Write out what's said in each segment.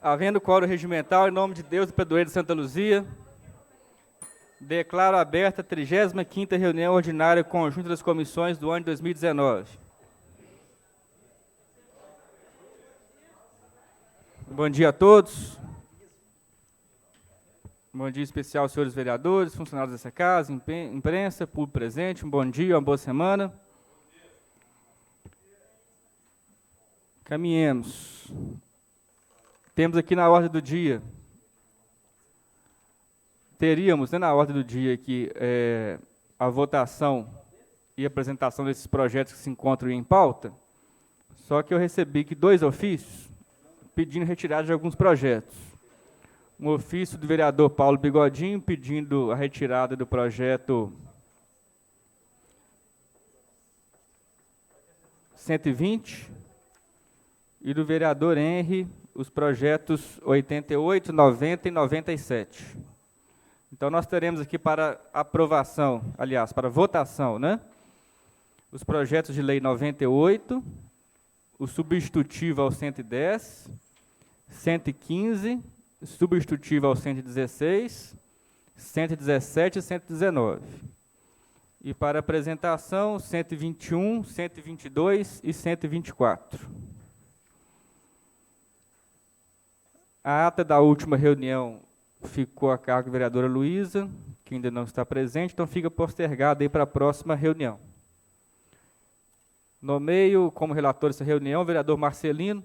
Havendo quórum regimental, em nome de Deus e padroeiro de Santa Luzia, declaro aberta a 35ª reunião ordinária conjunta das comissões do ano de 2019. Bom dia a todos. Bom dia especial aos senhores vereadores, funcionários dessa casa, imprensa, público presente. Um bom dia, uma boa semana. Caminhemos. Temos aqui na ordem do dia, teríamos na ordem do dia aqui a votação e apresentação desses projetos que se encontram em pauta, só que eu recebi aqui 2 ofícios pedindo retirada de alguns projetos. Um ofício do vereador Paulo Bigodinho pedindo a retirada do projeto 120 e do vereador Henry os projetos 88, 90 e 97. Então, nós teremos aqui para aprovação, aliás, para votação, né? Os projetos de lei 98, o substitutivo ao 110, 115, substitutivo ao 116, 117 e 119. E para apresentação, 121, 122 e 124. A ata da última reunião ficou a cargo da vereadora Luísa, que ainda não está presente, então fica postergada aí para a próxima reunião. Nomeio como relator dessa reunião o vereador Marcelino,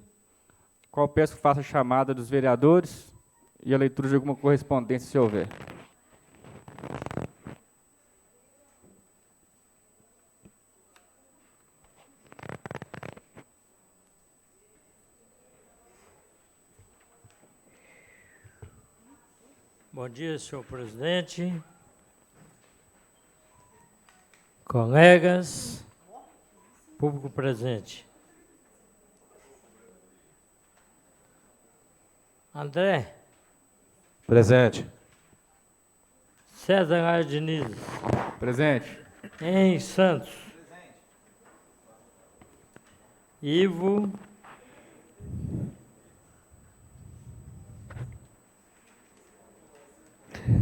qual peço que faça a chamada dos vereadores e a leitura de alguma correspondência, se houver. Bom dia, senhor presidente, colegas, público presente. André. Presente. César Lara Diniz. Presente. Henri Santos. Presente. Ivo.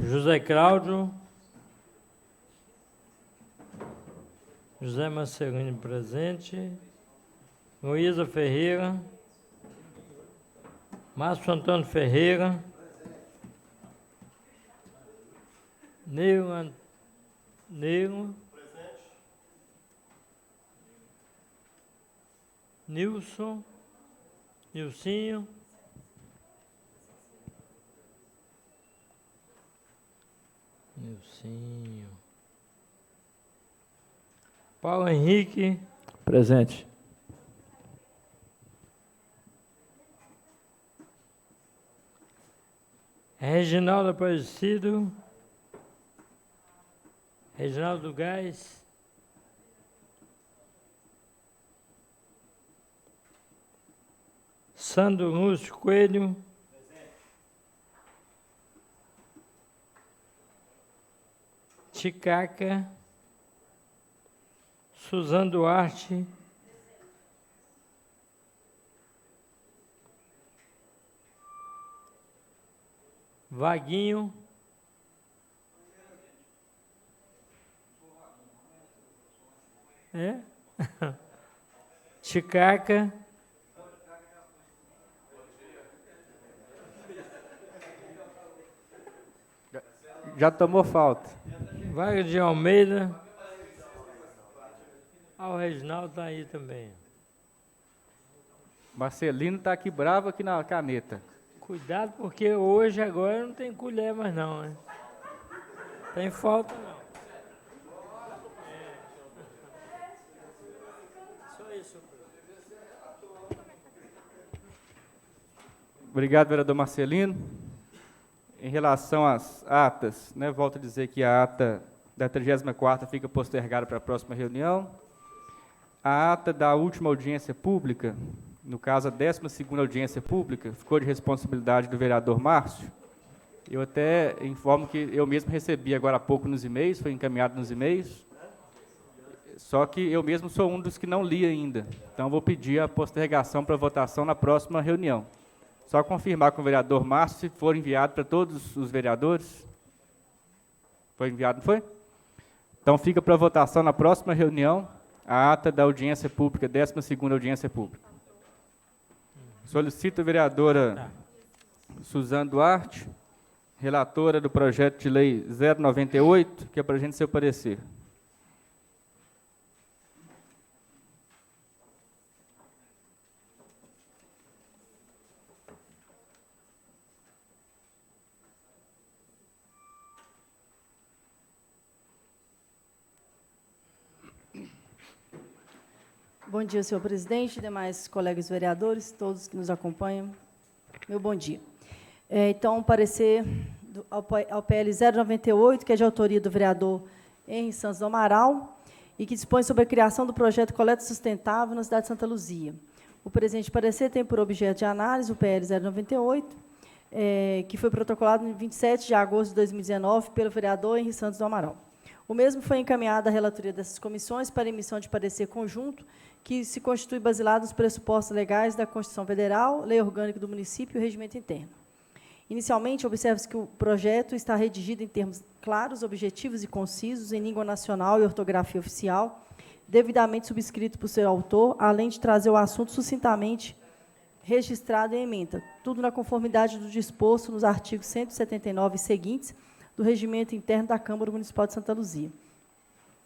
José Cláudio, José Marcelino presente, Luísa Ferreira, Márcio Antônio Ferreira, Neila, Nilson, Nilcinho, Nilcinho. Paulo Henrique. Presente. Reginaldo Aparecido. Reginaldo Gás. Sandro Lúcio Coelho. Ticaca, Suzano Duarte, Vaguinho, Ticaca, Já tomou falta. Wagner de Almeida. O Reginaldo está aí também. Marcelino está aqui bravo aqui na caneta. Cuidado, porque hoje, agora, não tem colher mais não, né? Tem falta não. Só isso. Obrigado, vereador Marcelino. Em relação às atas, né, volto a dizer que a ata da 34ª fica postergada para a próxima reunião. A ata da última audiência pública, no caso a 12ª audiência pública, ficou de responsabilidade do vereador Márcio. Eu até informo que eu mesmo recebi agora há pouco nos e-mails, foi encaminhado nos e-mails. Só que eu mesmo sou um dos que não li ainda. Então, vou pedir a postergação para votação na próxima reunião. Só confirmar com o vereador Márcio se for enviado para todos os vereadores. Foi enviado, não foi? Então, fica para votação na próxima reunião a ata da audiência pública, 12ª audiência pública. Solicito a vereadora Suzana Duarte, relatora do projeto de lei 098, que apresente seu parecer. Bom dia, senhor presidente, demais colegas vereadores, todos que nos acompanham. Meu bom dia. Então, parecer ao PL 098, que é de autoria do vereador Henri Santos do Amaral, e que dispõe sobre a criação do projeto Coleta Sustentável na cidade de Santa Luzia. O presente parecer tem por objeto de análise o PL 098, que foi protocolado em 27 de agosto de 2019 pelo vereador Henri Santos do Amaral. O mesmo foi encaminhado à relatoria dessas comissões para emissão de parecer conjunto, que se constitui baseado nos pressupostos legais da Constituição Federal, Lei Orgânica do Município e o Regimento Interno. Inicialmente, observa-se que o projeto está redigido em termos claros, objetivos e concisos, em língua nacional e ortografia oficial, devidamente subscrito por seu autor, além de trazer o assunto sucintamente registrado em ementa, tudo na conformidade do disposto nos artigos 179 e seguintes do Regimento Interno da Câmara Municipal de Santa Luzia.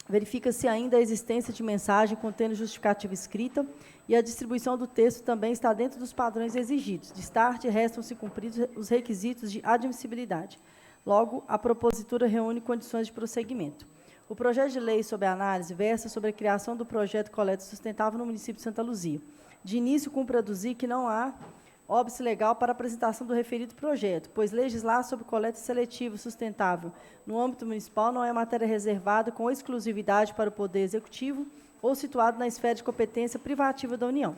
Verifica-se ainda a existência de mensagem contendo justificativa escrita e a distribuição do texto também está dentro dos padrões exigidos. De start, restam-se cumpridos os requisitos de admissibilidade. Logo, a propositura reúne condições de prosseguimento. O projeto de lei sob análise versa sobre a criação do projeto Coleta Sustentável no município de Santa Luzia. De início, cumpre aduzir que não há óbice legal para a apresentação do referido projeto, pois legislar sobre coleta seletiva sustentável no âmbito municipal não é matéria reservada com exclusividade para o Poder Executivo ou situado na esfera de competência privativa da União.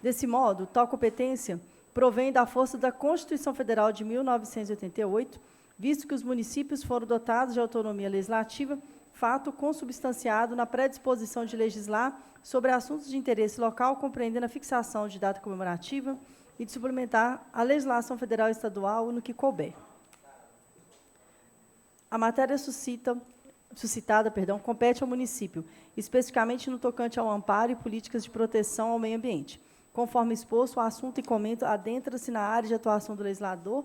Desse modo, tal competência provém da força da Constituição Federal de 1988, visto que os municípios foram dotados de autonomia legislativa, fato consubstanciado na predisposição de legislar sobre assuntos de interesse local, compreendendo a fixação de data comemorativa, e de suplementar a legislação federal e estadual no que couber. A matéria suscitada, compete ao município, especificamente no tocante ao amparo e políticas de proteção ao meio ambiente. Conforme exposto, o assunto e comento adentra-se na área de atuação do legislador.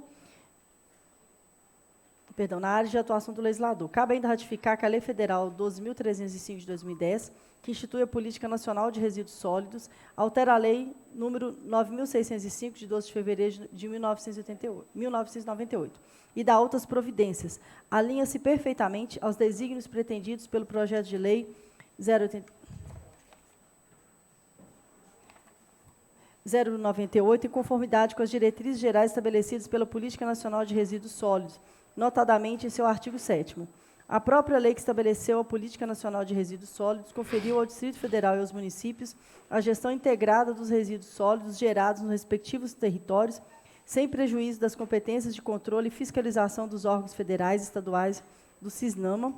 Cabe ainda ratificar que a Lei Federal 12.305 de 2010, que institui a Política Nacional de Resíduos Sólidos, altera a Lei número 9.605, de 12 de fevereiro de 1998, e dá outras providências. Alinha-se perfeitamente aos desígnios pretendidos pelo projeto de lei 098, em conformidade com as diretrizes gerais estabelecidas pela Política Nacional de Resíduos Sólidos, notadamente em seu artigo 7º. A própria lei que estabeleceu a Política Nacional de Resíduos Sólidos conferiu ao Distrito Federal e aos municípios a gestão integrada dos resíduos sólidos gerados nos respectivos territórios, sem prejuízo das competências de controle e fiscalização dos órgãos federais e estaduais do CISNAMA,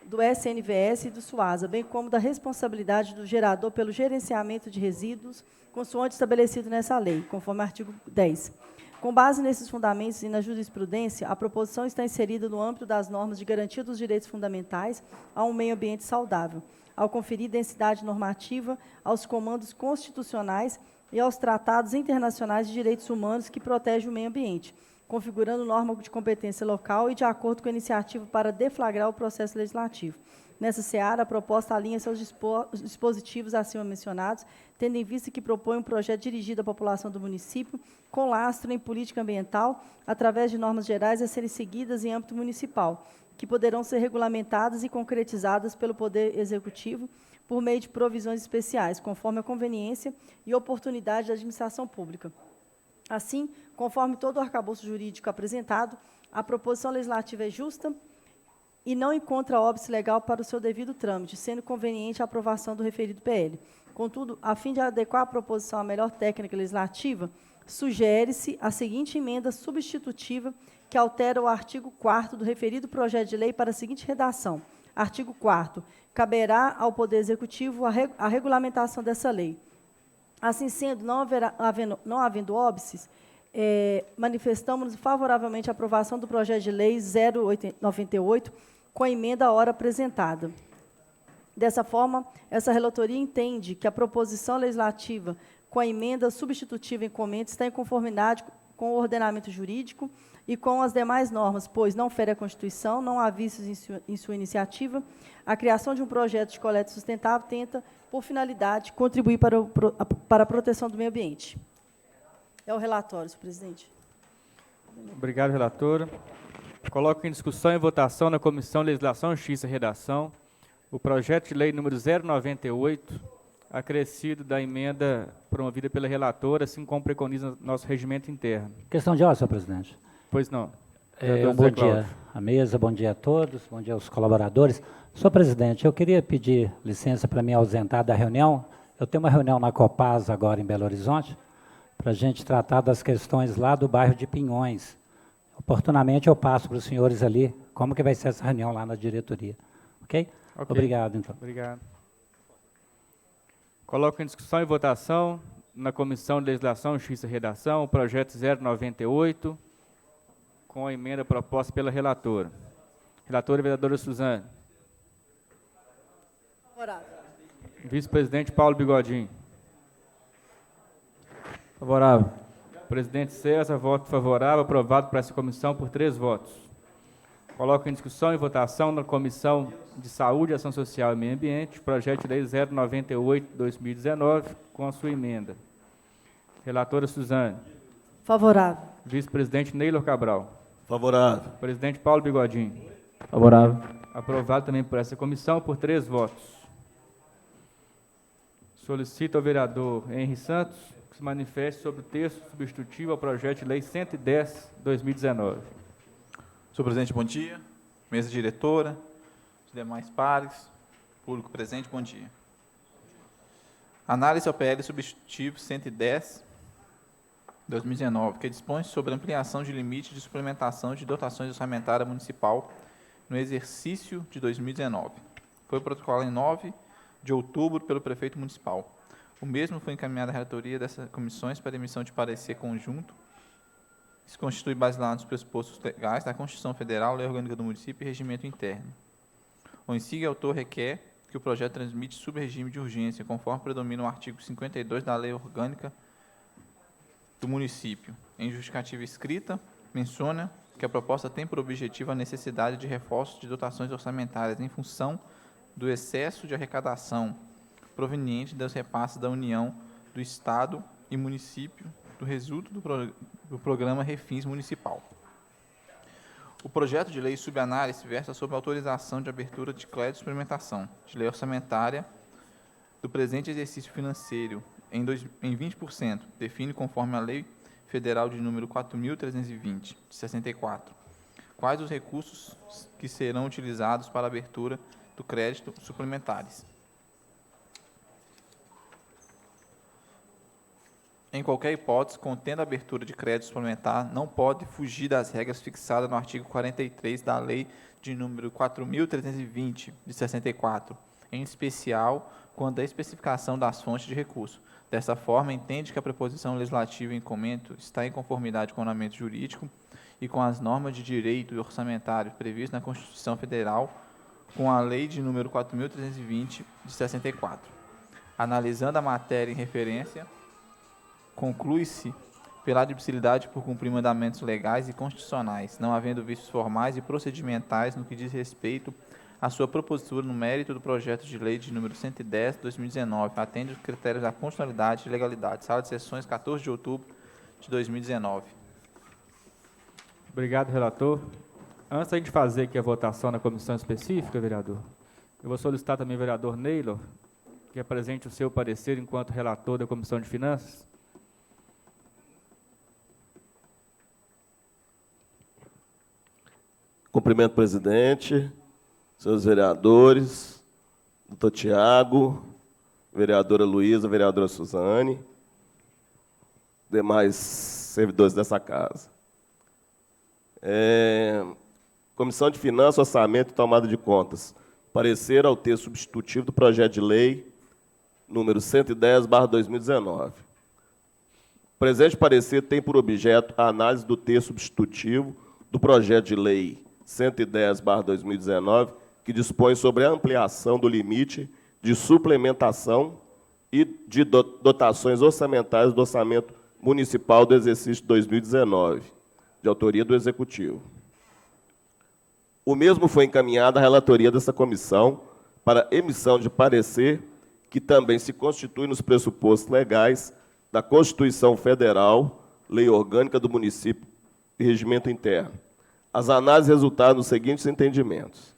do SNVS e do SUASA, bem como da responsabilidade do gerador pelo gerenciamento de resíduos, consoante estabelecido nessa lei, conforme artigo 10. Com base nesses fundamentos e na jurisprudência, a proposição está inserida no âmbito das normas de garantia dos direitos fundamentais a um meio ambiente saudável, ao conferir densidade normativa aos comandos constitucionais e aos tratados internacionais de direitos humanos que protegem o meio ambiente, configurando norma de competência local e de acordo com a iniciativa para deflagrar o processo legislativo. Nessa seara, a proposta alinha seus dispositivos acima mencionados, tendo em vista que propõe um projeto dirigido à população do município, com lastro em política ambiental, através de normas gerais a serem seguidas em âmbito municipal, que poderão ser regulamentadas e concretizadas pelo Poder Executivo por meio de provisões especiais, conforme a conveniência e oportunidade da administração pública. Assim, conforme todo o arcabouço jurídico apresentado, a proposição legislativa é justa e não encontra óbice legal para o seu devido trâmite, sendo conveniente a aprovação do referido PL. Contudo, a fim de adequar a proposição à melhor técnica legislativa, sugere-se a seguinte emenda substitutiva que altera o artigo 4º do referido projeto de lei para a seguinte redação: Artigo 4º. Caberá ao Poder Executivo a regulamentação dessa lei. Assim sendo, não havendo óbices, manifestamos favoravelmente a aprovação do projeto de lei 098, com a emenda à hora apresentada. Dessa forma, essa relatoria entende que a proposição legislativa com a emenda substitutiva em comenta está em conformidade com o ordenamento jurídico e com as demais normas, pois não fere a Constituição, não há vícios em sua iniciativa. A criação de um projeto de coleta sustentável tenta, por finalidade, contribuir para a proteção do meio ambiente. É o relatório, senhor presidente. Obrigado, relatora. Coloco em discussão e votação na Comissão de Legislação, Justiça e Redação o projeto de lei número 098, acrescido da emenda promovida pela relatora, assim como preconiza nosso regimento interno. Questão de ordem, senhor presidente. Pois não. Bom dia à mesa, bom dia a todos, bom dia aos colaboradores. Senhor presidente, eu queria pedir licença para me ausentar da reunião. Eu tenho uma reunião na Copasa agora em Belo Horizonte, para a gente tratar das questões lá do bairro de Pinhões. Oportunamente eu passo para os senhores ali como que vai ser essa reunião lá na diretoria. Ok? Obrigado, então. Obrigado. Coloco em discussão e votação na Comissão de Legislação, Justiça e Redação o projeto 098, com a emenda proposta pela relatora. Relatora, vereadora Suzane. Favorável. Vice-presidente Paulo Bigodinho. Favorável. Presidente César, voto favorável, aprovado para essa comissão por 3 votos. Coloco em discussão e votação na Comissão de Saúde, Ação Social e Meio Ambiente, projeto de lei 098/2019, com a sua emenda. Relatora Suzane. Favorável. Vice-presidente Neylor Cabral. Favorável. Presidente Paulo Bigodinho. Favorável. Aprovado também por essa comissão por 3 votos. Solicito ao vereador Henri Santos que se manifeste sobre o texto substitutivo ao projeto de lei 110/2019. Senhor presidente, bom dia. Mesa diretora, os demais pares, público presente, bom dia. Análise ao PL substitutivo 110/2019, que dispõe sobre ampliação de limite de suplementação de dotações orçamentárias municipal no exercício de 2019. Foi protocolado em 9 de outubro pelo prefeito municipal. O mesmo foi encaminhado à relatoria dessas comissões para emissão de parecer conjunto. Se constitui baseado nos pressupostos legais da Constituição Federal, Lei Orgânica do Município e Regimento Interno. O inciso autor requer que o projeto transmite subregime de urgência, conforme predomina o artigo 52 da Lei Orgânica do Município. Em justificativa escrita, menciona que a proposta tem por objetivo a necessidade de reforço de dotações orçamentárias em função do excesso de arrecadação proveniente dos repasses da União, do Estado e município do resultado do programa Refins Municipal. O projeto de lei subanálise versa sobre a autorização de abertura de crédito de suplementação de lei orçamentária do presente exercício financeiro em 20%, define conforme a Lei Federal de número 4.320, de 64, quais os recursos que serão utilizados para a abertura do crédito suplementares. Em qualquer hipótese, contendo a abertura de crédito suplementar, não pode fugir das regras fixadas no artigo 43 da Lei de número 4.320, de 64, em especial quando a especificação das fontes de recurso. Dessa forma, entende que a preposição legislativa em comento está em conformidade com o ordenamento jurídico e com as normas de direito e orçamentário previstas na Constituição Federal, com a Lei de número 4.320, de 64. Analisando a matéria em referência, conclui-se pela admissibilidade por cumprir mandamentos legais e constitucionais, não havendo vícios formais e procedimentais no que diz respeito à sua propositura no mérito do projeto de lei de número 110/2019, atende os critérios da constitucionalidade e legalidade. Sala de sessões, 14 de outubro de 2019. Obrigado, relator. Antes da gente fazer aqui a votação na comissão específica, vereador, eu vou solicitar também ao vereador Neylor que apresente o seu parecer enquanto relator da Comissão de Finanças. Cumprimento o presidente, senhores vereadores, doutor Tiago, vereadora Luísa, vereadora Suzane, demais servidores dessa casa. Comissão de Finanças, Orçamento e Tomada de Contas. Parecer ao texto substitutivo do projeto de lei número 110/2019. O presente parecer tem por objeto a análise do texto substitutivo do projeto de lei 110/2019, que dispõe sobre a ampliação do limite de suplementação e de dotações orçamentárias do orçamento municipal do exercício 2019, de autoria do Executivo. O mesmo foi encaminhado à relatoria dessa comissão para emissão de parecer, que também se constitui nos pressupostos legais da Constituição Federal, Lei Orgânica do Município e Regimento Interno. As análises resultaram nos seguintes entendimentos.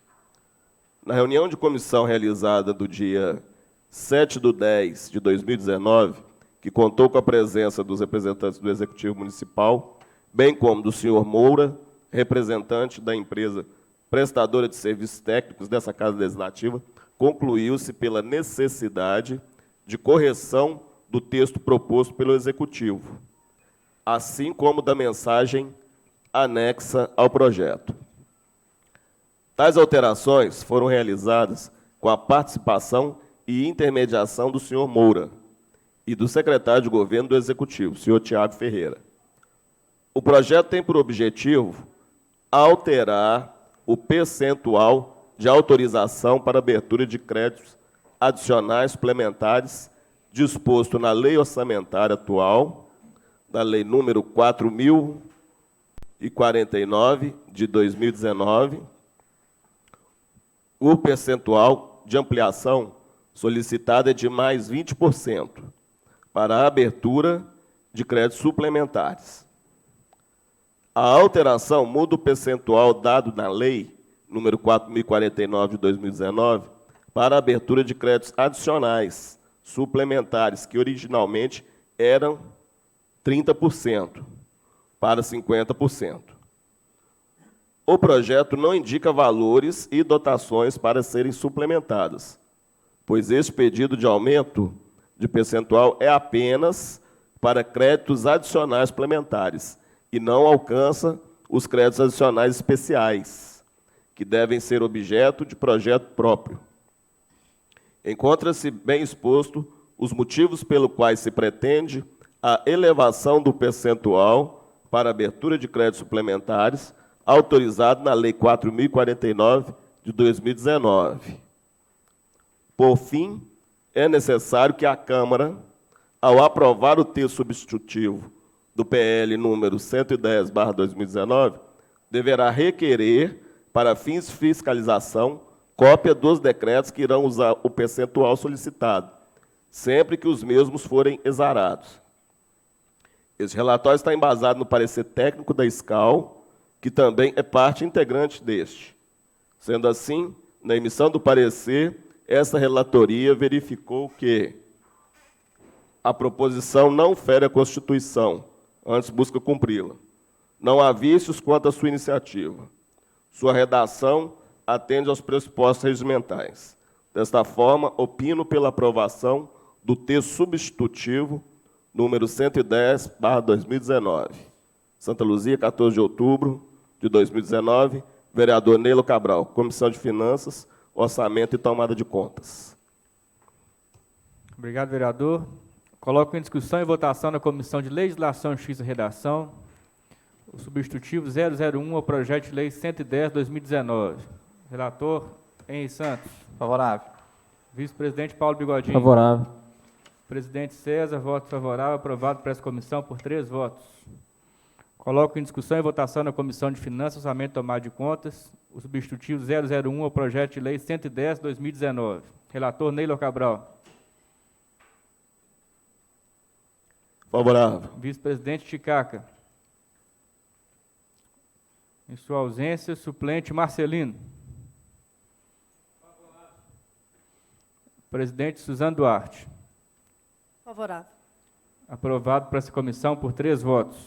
Na reunião de comissão realizada do dia 7/10/2019, que contou com a presença dos representantes do Executivo Municipal, bem como do senhor Moura, representante da empresa prestadora de serviços técnicos dessa Casa Legislativa, concluiu-se pela necessidade de correção do texto proposto pelo Executivo, assim como da mensagem anexa ao projeto. Tais alterações foram realizadas com a participação e intermediação do senhor Moura e do secretário de Governo do Executivo, senhor Tiago Ferreira. O projeto tem por objetivo alterar o percentual de autorização para abertura de créditos adicionais suplementares disposto na lei orçamentária atual, da lei número 4.049, de 2019, o percentual de ampliação solicitado é de mais 20% para a abertura de créditos suplementares. A alteração muda o percentual dado na lei número 4.049 de 2019 para a abertura de créditos adicionais suplementares, que originalmente eram 30%, para 50%. O projeto não indica valores e dotações para serem suplementadas, pois esse pedido de aumento de percentual é apenas para créditos adicionais suplementares e não alcança os créditos adicionais especiais, que devem ser objeto de projeto próprio. Encontra-se bem exposto os motivos pelos quais se pretende a elevação do percentual para abertura de créditos suplementares autorizado na Lei 4.049 de 2019. Por fim, é necessário que a Câmara, ao aprovar o texto substitutivo do PL número 110/2019, deverá requerer, para fins de fiscalização, cópia dos decretos que irão usar o percentual solicitado, sempre que os mesmos forem exarados. Esse relatório está embasado no parecer técnico da SCAL, que também é parte integrante deste. Sendo assim, na emissão do parecer, essa relatoria verificou que a proposição não fere a Constituição, antes busca cumpri-la. Não há vícios quanto à sua iniciativa. Sua redação atende aos pressupostos regimentais. Desta forma, opino pela aprovação do texto substitutivo número 110/2019. Santa Luzia, 14 de outubro de 2019, vereador Neilo Cabral, Comissão de Finanças, Orçamento e Tomada de Contas. Obrigado, vereador. Coloco em discussão e votação na Comissão de Legislação, Justiça e Redação o substitutivo 001 ao projeto de lei 110/2019. Relator, Henri Santos. Favorável. Vice-presidente Paulo Bigodinho. Favorável. Presidente César, voto favorável, aprovado por essa comissão por 3 votos. Coloco em discussão e votação na Comissão de Finanças, Orçamento e Tomada de Contas o substitutivo 001 ao projeto de lei 110/2019. Relator, Neilo Cabral. Favorável. Vice-presidente Ticaca. Em sua ausência, suplente Marcelino. Presidente Suzano Duarte. Favorável. Aprovado por essa comissão por 3 votos.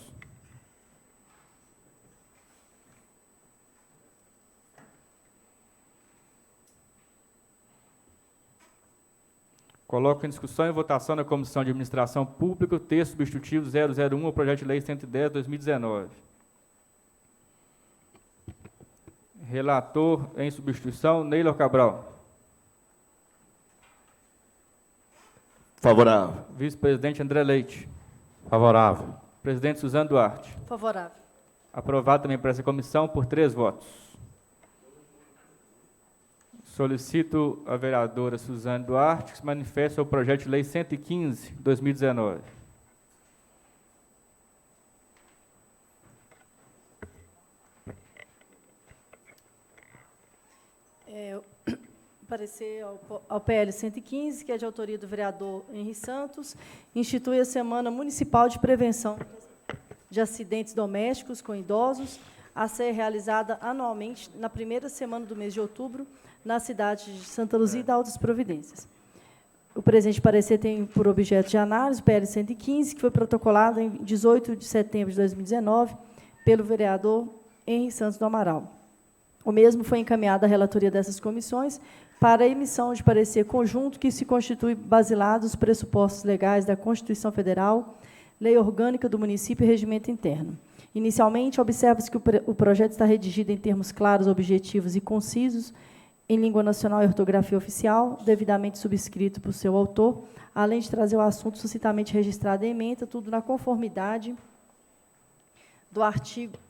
Coloco em discussão e votação na Comissão de Administração Pública o texto substitutivo 001 ao projeto de lei 110/2019. Relator em substituição, Neilo Cabral. Favorável. Vice-presidente André Leite. Favorável. Presidente Suzano Duarte. Favorável. Aprovado também para essa comissão por 3 votos. Solicito a vereadora Suzane Duarte que se manifeste sobre o projeto de lei 115, 2019. Parecer ao PL 115, que é de autoria do vereador Henri Santos, institui a Semana Municipal de Prevenção de Acidentes Domésticos com Idosos, a ser realizada anualmente na primeira semana do mês de outubro, na cidade de Santa Luzia e da Altas Providências. O presente parecer tem por objeto de análise o PL 115, que foi protocolado em 18 de setembro de 2019 pelo vereador Henri Santos do Amaral. O mesmo foi encaminhado à relatoria dessas comissões para a emissão de parecer conjunto que se constitui basilado os pressupostos legais da Constituição Federal, Lei Orgânica do Município e Regimento Interno. Inicialmente, observa-se que o projeto está redigido em termos claros, objetivos e concisos, em língua nacional e ortografia oficial, devidamente subscrito por seu autor, além de trazer o assunto suscitamente registrado em ementa, tudo na conformidade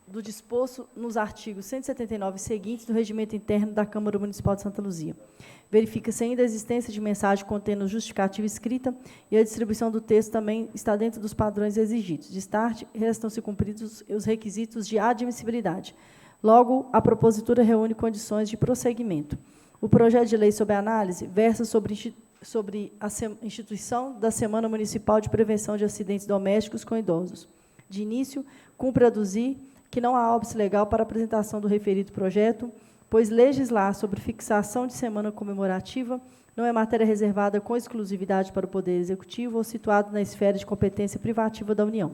do disposto nos artigos 179 seguintes do Regimento Interno da Câmara Municipal de Santa Luzia. Verifica-se ainda a existência de mensagem contendo justificativa escrita e a distribuição do texto também está dentro dos padrões exigidos. De start, restam-se cumpridos os requisitos de admissibilidade. Logo, a propositura reúne condições de prosseguimento. O projeto de lei sob análise versa sobre a instituição da Semana Municipal de Prevenção de Acidentes Domésticos com Idosos. De início, cumpre aduzir que não há óbice legal para a apresentação do referido projeto, pois legislar sobre fixação de semana comemorativa não é matéria reservada com exclusividade para o Poder Executivo ou situado na esfera de competência privativa da União.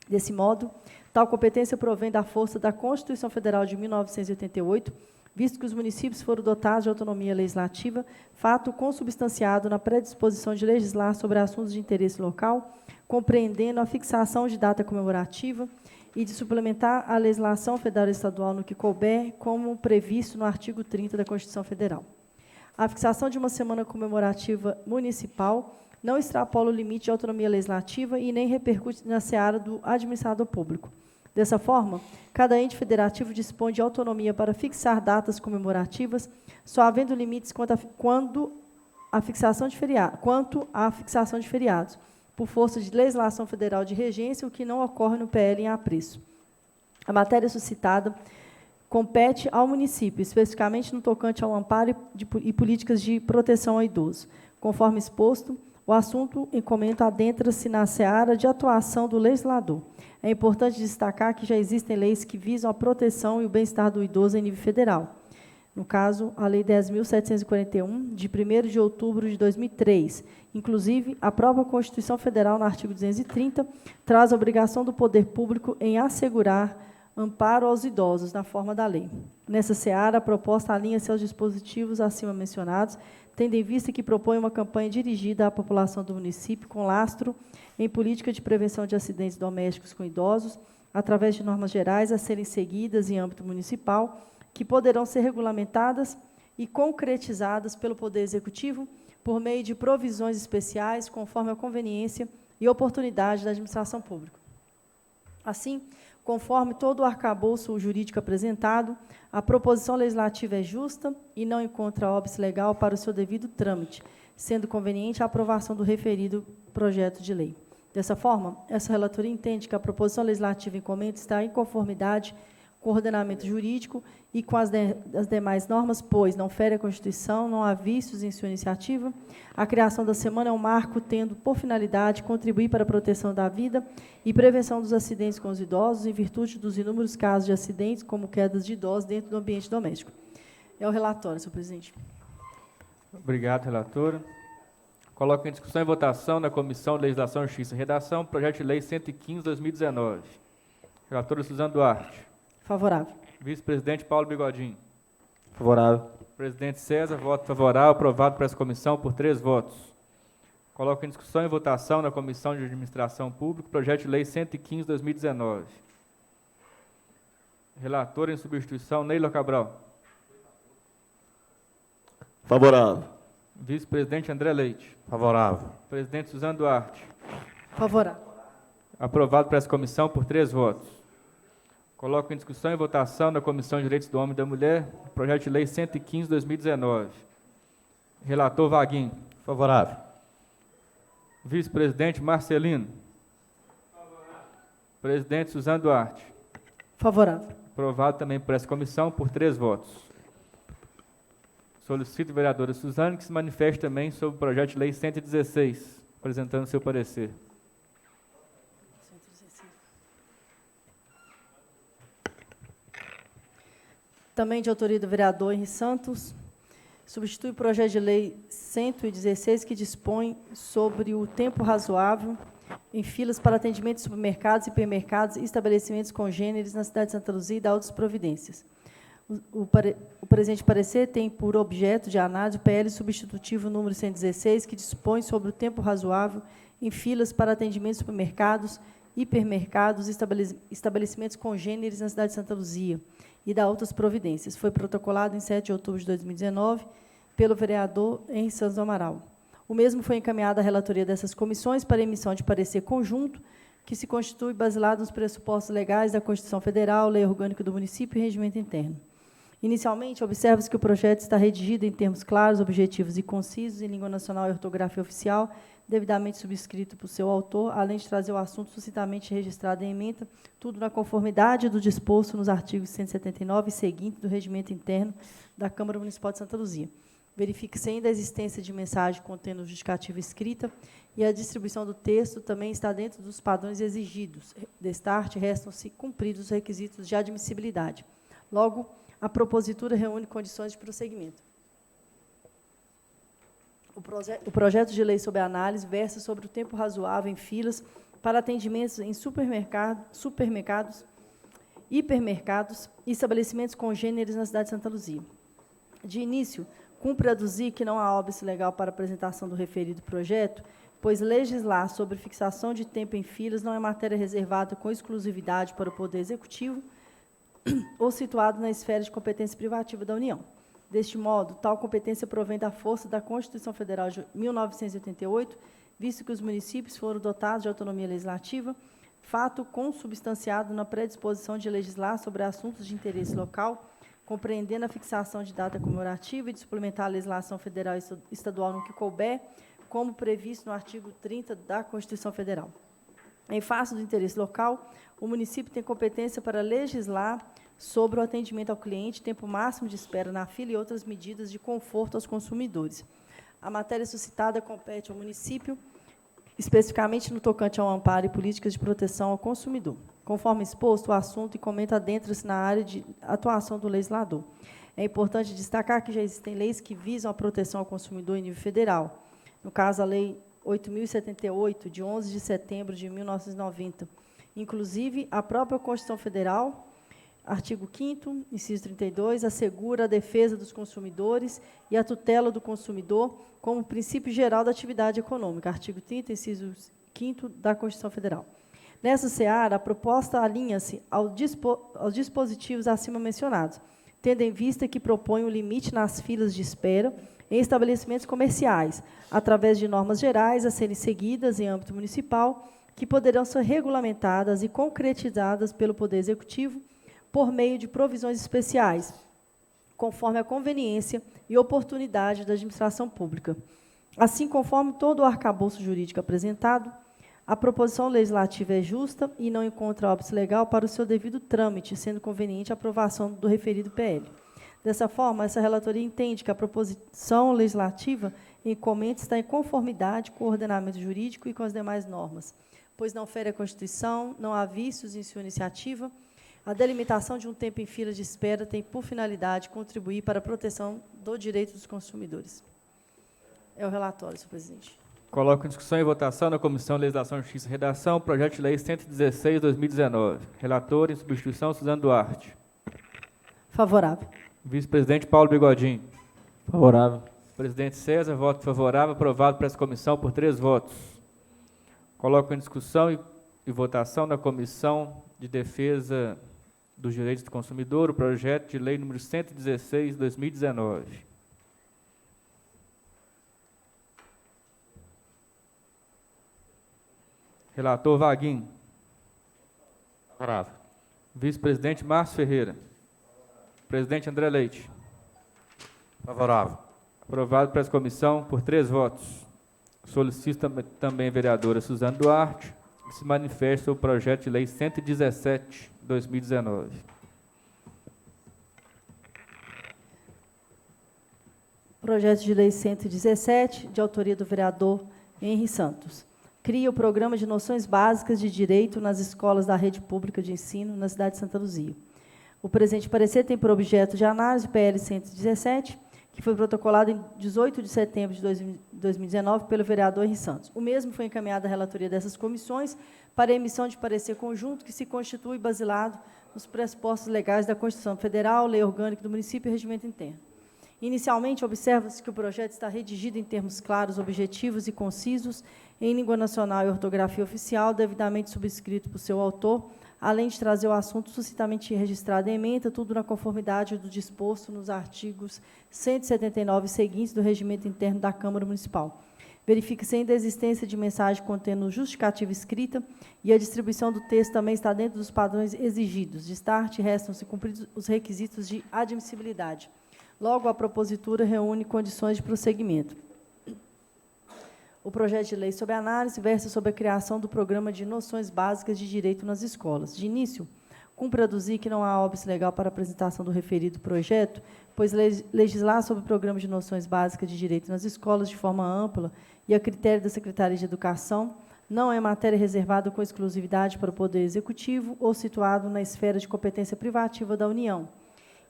Desse modo, tal competência provém da força da Constituição Federal de 1988, visto que os municípios foram dotados de autonomia legislativa, fato consubstanciado na predisposição de legislar sobre assuntos de interesse local, compreendendo a fixação de data comemorativa e de suplementar a legislação federal e estadual no que couber, como previsto no artigo 30 da Constituição Federal. A fixação de uma semana comemorativa municipal não extrapola o limite de autonomia legislativa e nem repercute na seara do administrador público. Dessa forma, cada ente federativo dispõe de autonomia para fixar datas comemorativas, só havendo limites quanto à fixação de feriados, por força de legislação federal de regência, o que não ocorre no PL em apreço. A matéria suscitada compete ao município, especificamente no tocante ao amparo e políticas de proteção ao idoso. Conforme exposto, o assunto em comento adentra-se na seara de atuação do legislador. É importante destacar que já existem leis que visam a proteção e o bem-estar do idoso em nível federal. No caso, a Lei 10.741, de 1º de outubro de 2003. Inclusive, a própria Constituição Federal, no artigo 230, traz a obrigação do poder público em assegurar amparo aos idosos, na forma da lei. Nessa seara, a proposta alinha-se aos dispositivos acima mencionados, tendo em vista que propõe uma campanha dirigida à população do município com lastro em política de prevenção de acidentes domésticos com idosos, através de normas gerais a serem seguidas em âmbito municipal, que poderão ser regulamentadas e concretizadas pelo Poder Executivo por meio de provisões especiais, conforme a conveniência e oportunidade da administração pública. Assim, conforme todo o arcabouço jurídico apresentado, a proposição legislativa é justa e não encontra óbice legal para o seu devido trâmite, sendo conveniente a aprovação do referido projeto de lei. Dessa forma, essa relatoria entende que a proposição legislativa em comento está em conformidade com o ordenamento jurídico e com as demais normas, pois não fere a Constituição, não há vícios em sua iniciativa. A criação da semana é um marco tendo por finalidade contribuir para a proteção da vida e prevenção dos acidentes com os idosos, em virtude dos inúmeros casos de acidentes, como quedas de idosos dentro do ambiente doméstico. É o relatório, senhor presidente. Obrigado, relatora. Coloco em discussão e votação na Comissão de Legislação, Justiça e Redação, projeto de lei 115/2019. Relatora Suzane Duarte. Favorável. Vice-presidente Paulo Bigodinho. Favorável. Presidente César, voto favorável, aprovado para essa comissão por 3 votos. Coloco em discussão e votação na Comissão de Administração Pública, projeto de lei 115/2019. Relator em substituição, Neila Cabral. Favorável. Vice-presidente André Leite. Favorável. Presidente Suzano Duarte. Favorável. Aprovado por essa comissão por 3 votos. Coloco em discussão e votação na Comissão de Direitos do Homem e da Mulher o projeto de lei 115/2019. Relator Vaguinho. Favorável. Vice-presidente Marcelino. Presidente Suzano Duarte. Favorável. Aprovado também por essa comissão por 3 votos. Solicito a vereadora Suzane que se manifeste também sobre o projeto de lei 116, apresentando seu parecer. Também de autoria do vereador Henri Santos, substitui o projeto de lei 116, que dispõe sobre o tempo razoável em filas para atendimento de supermercados, hipermercados e estabelecimentos congêneres na cidade de Santa Luzia e dá outras providências. O presente parecer tem por objeto de análise o PL substitutivo número 116, que dispõe sobre o tempo razoável em filas para atendimento de supermercados, hipermercados e estabelecimentos congêneres na cidade de Santa Luzia e dá outras providências. Foi protocolado em 7 de outubro de 2019 pelo vereador Henri Santos do Amaral. O mesmo foi encaminhado à relatoria dessas comissões para emissão de parecer conjunto, que se constitui baseado nos pressupostos legais da Constituição Federal, Lei Orgânica do Município e Regimento Interno. Inicialmente, observa-se que o projeto está redigido em termos claros, objetivos e concisos, em língua nacional e ortografia oficial, devidamente subscrito por seu autor, além de trazer o assunto suscitamente registrado em ementa, tudo na conformidade do disposto nos artigos 179 e seguinte do Regimento Interno da Câmara Municipal de Santa Luzia. Verifique-se ainda a existência de mensagem contendo justificativa escrita e a distribuição do texto também está dentro dos padrões exigidos. Destarte, restam-se cumpridos os requisitos de admissibilidade. Logo, a propositura reúne condições de prosseguimento. O projeto de lei sob análise versa sobre o tempo razoável em filas para atendimentos em supermercados, hipermercados e estabelecimentos congêneres na cidade de Santa Luzia. De início, cumpre aduzir que não há óbice legal para apresentação do referido projeto, pois legislar sobre fixação de tempo em filas não é matéria reservada com exclusividade para o Poder Executivo ou situado na esfera de competência privativa da União. Deste modo, tal competência provém da força da Constituição Federal de 1988, visto que os municípios foram dotados de autonomia legislativa, fato consubstanciado na predisposição de legislar sobre assuntos de interesse local, compreendendo a fixação de data comemorativa e de suplementar a legislação federal e estadual no que couber, como previsto no artigo 30 da Constituição Federal. Em face do interesse local, o município tem competência para legislar sobre o atendimento ao cliente, tempo máximo de espera na fila e outras medidas de conforto aos consumidores. A matéria suscitada compete ao município, especificamente no tocante ao amparo e políticas de proteção ao consumidor. Conforme exposto, o assunto e comenta adentra-se na área de atuação do legislador. É importante destacar que já existem leis que visam a proteção ao consumidor em nível federal. No caso, a Lei 8.078, de 11 de setembro de 1990. Inclusive, a própria Constituição Federal, artigo 5º, inciso 32, assegura a defesa dos consumidores e a tutela do consumidor como princípio geral da atividade econômica. Artigo 30, inciso 5º da Constituição Federal. Nessa seara, a proposta alinha-se aos dispositivos acima mencionados, tendo em vista que propõe um limite nas filas de espera em estabelecimentos comerciais, através de normas gerais a serem seguidas em âmbito municipal, que poderão ser regulamentadas e concretizadas pelo Poder Executivo por meio de provisões especiais, conforme a conveniência e oportunidade da administração pública. Assim, conforme todo o arcabouço jurídico apresentado, a proposição legislativa é justa e não encontra óbice legal para o seu devido trâmite, sendo conveniente a aprovação do referido PL. Dessa forma, essa relatoria entende que a proposição legislativa em comenta está em conformidade com o ordenamento jurídico e com as demais normas, pois não fere a Constituição, não há vícios em sua iniciativa. A delimitação de um tempo em fila de espera tem por finalidade contribuir para a proteção do direito dos consumidores. É o relatório, senhor presidente. Coloco em discussão e votação na Comissão de Legislação, Justiça e Redação, projeto de lei 116/2019. Relator, em substituição, Suzano Duarte. Favorável. Vice-presidente Paulo Bigodinho. Favorável. Presidente César, voto favorável, aprovado por essa comissão por 3 votos. Coloco em discussão e votação na Comissão de Defesa dos Direitos do Consumidor o projeto de lei número 116/2019. Relator Vaguinho. Favorável. Vice-presidente Márcio Ferreira. Presidente André Leite. Favorável. Aprovado por essa comissão por 3 votos. Solicito também a vereadora Suzana Duarte que se manifeste sobre o projeto de lei 117, 2019. Projeto de lei 117, de autoria do vereador Henri Santos. Cria o Programa de Noções Básicas de Direito nas escolas da rede pública de ensino na cidade de Santa Luzia. O presente parecer tem por objeto de análise o PL 117, que foi protocolado em 18 de setembro de 2019 pelo vereador Henri Santos. O mesmo foi encaminhado à relatoria dessas comissões para emissão de parecer conjunto que se constitui basilado nos pressupostos legais da Constituição Federal, Lei Orgânica do Município e Regimento Interno. Inicialmente, observa-se que o projeto está redigido em termos claros, objetivos e concisos, em língua nacional e ortografia oficial, devidamente subscrito por seu autor, além de trazer o assunto suscitamente registrado em ementa, tudo na conformidade do disposto nos artigos 179 e seguintes do Regimento Interno da Câmara Municipal. Verifica-se ainda a existência de mensagem contendo justificativa escrita e a distribuição do texto também está dentro dos padrões exigidos. De start, restam-se cumpridos os requisitos de admissibilidade. Logo, a propositura reúne condições de prosseguimento. O projeto de lei sob análise versa sobre a criação do Programa de Noções Básicas de Direito nas escolas. De início, cumpre aduzir que não há óbice legal para a apresentação do referido projeto, pois legislar sobre o Programa de Noções Básicas de Direito nas escolas de forma ampla e a critério da Secretaria de Educação não é matéria reservada com exclusividade para o Poder Executivo ou situado na esfera de competência privativa da União,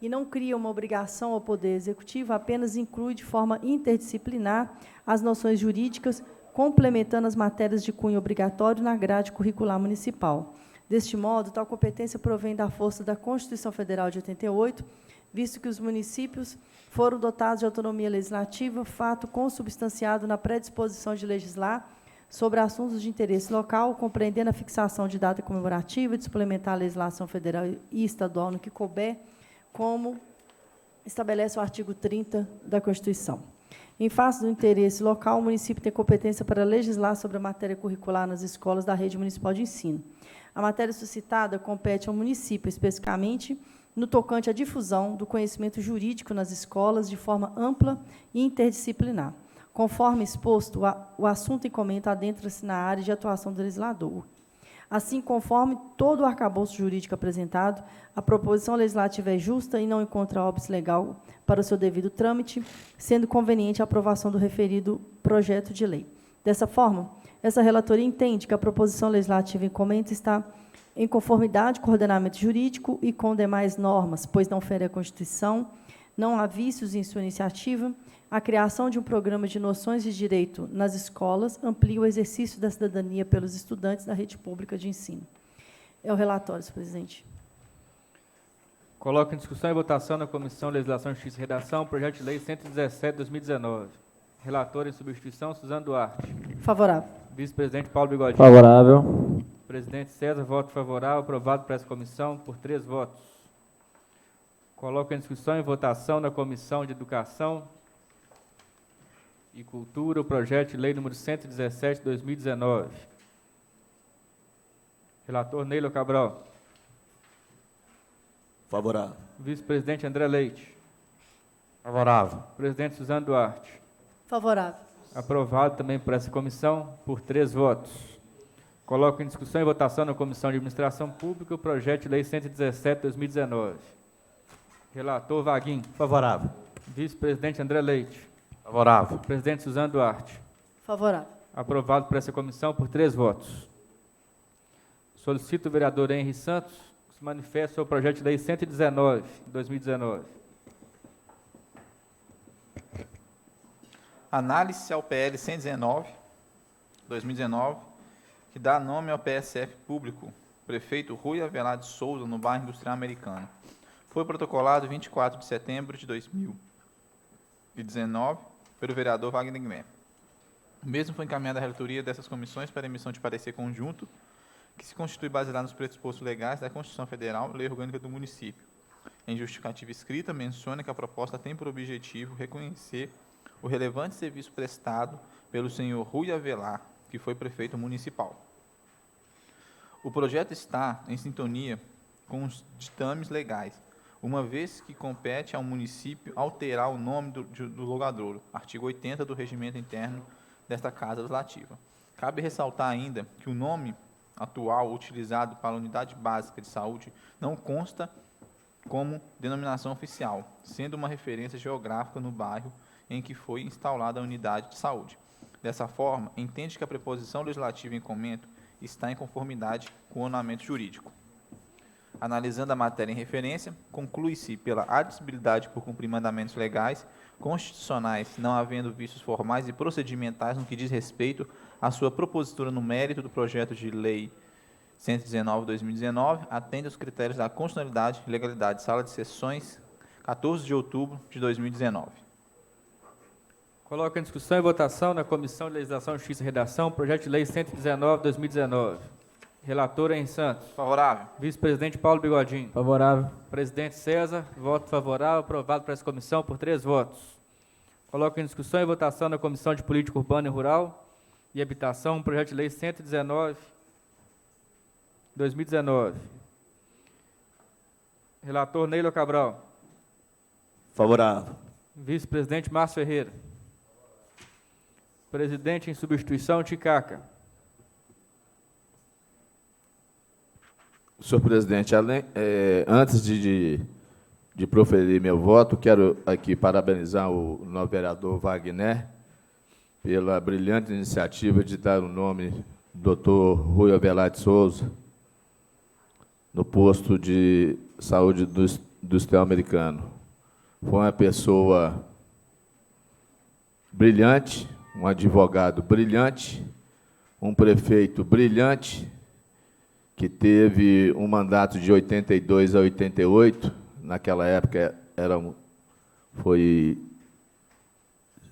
e não cria uma obrigação ao Poder Executivo, apenas inclui de forma interdisciplinar as noções jurídicas, complementando as matérias de cunho obrigatório na grade curricular municipal. Deste modo, tal competência provém da força da Constituição Federal de 88, visto que os municípios foram dotados de autonomia legislativa, fato consubstanciado na predisposição de legislar sobre assuntos de interesse local, compreendendo a fixação de data comemorativa, de suplementar a legislação federal e estadual no que couber, como estabelece o artigo 30 da Constituição. Em face do interesse local, o município tem competência para legislar sobre a matéria curricular nas escolas da rede municipal de ensino. A matéria suscitada compete ao município, especificamente no tocante à difusão do conhecimento jurídico nas escolas de forma ampla e interdisciplinar. Conforme exposto, o assunto em comento adentra-se na área de atuação do legislador. Assim, conforme todo o arcabouço jurídico apresentado, a proposição legislativa é justa e não encontra óbice legal para o seu devido trâmite, sendo conveniente a aprovação do referido projeto de lei. Dessa forma, essa relatoria entende que a proposição legislativa em comento está em conformidade com o ordenamento jurídico e com demais normas, pois não fere a Constituição, não há vícios em sua iniciativa, a criação de um programa de noções de direito nas escolas amplia o exercício da cidadania pelos estudantes da rede pública de ensino. É o relatório, senhor presidente. Coloco em discussão e votação na Comissão de Legislação, Justiça e Redação o projeto de lei 117, 2019. Relator em substituição, Suzana Duarte. Favorável. Vice-presidente Paulo Bigodinho. Favorável. Presidente César, voto favorável. Aprovado por essa comissão por 3 votos. Coloco em discussão e votação na Comissão de Educação e Cultura o projeto de lei número 117, 2019. Relator Neilo Cabral. Favorável. Vice-presidente André Leite. Favorável. Presidente Suzana Duarte. Favorável. Aprovado também por essa comissão por 3 votos. Coloco em discussão e votação na Comissão de Administração Pública o projeto de lei 117, 2019. Relator Vaguinho. Favorável. Vice-presidente André Leite. Favorável. Presidente Suzana Duarte. Favorável. Aprovado por essa comissão por 3 votos. Solicito o vereador Henri Santos que se manifeste sobre o projeto de lei 119, 2019. Análise ao PL 119, 2019, que dá nome ao PSF público, prefeito Rui Avelar de Souza, no bairro Industrial Americano. Foi protocolado 24 de setembro de 2019 pelo vereador Wagner Guimé. O mesmo foi encaminhado à relatoria dessas comissões para emissão de parecer conjunto, que se constitui baseado nos pressupostos legais da Constituição Federal e Lei Orgânica do Município. Em justificativa escrita, menciona que a proposta tem por objetivo reconhecer o relevante serviço prestado pelo senhor Rui Avelar, que foi prefeito municipal. O projeto está em sintonia com os ditames legais, uma vez que compete ao município alterar o nome do logradouro, artigo 80 do Regimento Interno desta Casa Legislativa. Cabe ressaltar ainda que o nome atual utilizado para a Unidade Básica de Saúde não consta como denominação oficial, sendo uma referência geográfica no bairro em que foi instalada a unidade de saúde. Dessa forma, entende que a preposição legislativa em comento está em conformidade com o ordenamento jurídico. Analisando a matéria em referência, conclui-se pela admissibilidade por cumprir mandamentos legais, constitucionais, não havendo vícios formais e procedimentais no que diz respeito à sua propositura no mérito do projeto de lei 119/2019, atende aos critérios da constitucionalidade e legalidade. Sala de sessões, 14 de outubro de 2019. Coloco em discussão e votação na Comissão de Legislação, Justiça e Redação, projeto de lei 119/2019. Relator Henrique Santos. Favorável. Vice-presidente Paulo Bigodinho. Favorável. Presidente César, voto favorável, aprovado para essa comissão por 3 votos. Coloco em discussão e votação na Comissão de Política Urbana e Rural e Habitação, projeto de lei 119/2019. Relator Neilo Cabral. Favorável. Vice-presidente Márcio Ferreira. Presidente em substituição, Ticaca. Senhor presidente, antes de proferir meu voto, quero aqui parabenizar o novo vereador Wagner pela brilhante iniciativa de dar o nome do Dr. Rui Avelar de Souza no posto de saúde do Industrial Americano. Foi uma pessoa brilhante, um advogado brilhante, um prefeito brilhante, que teve um mandato de 82 a 88, naquela época foi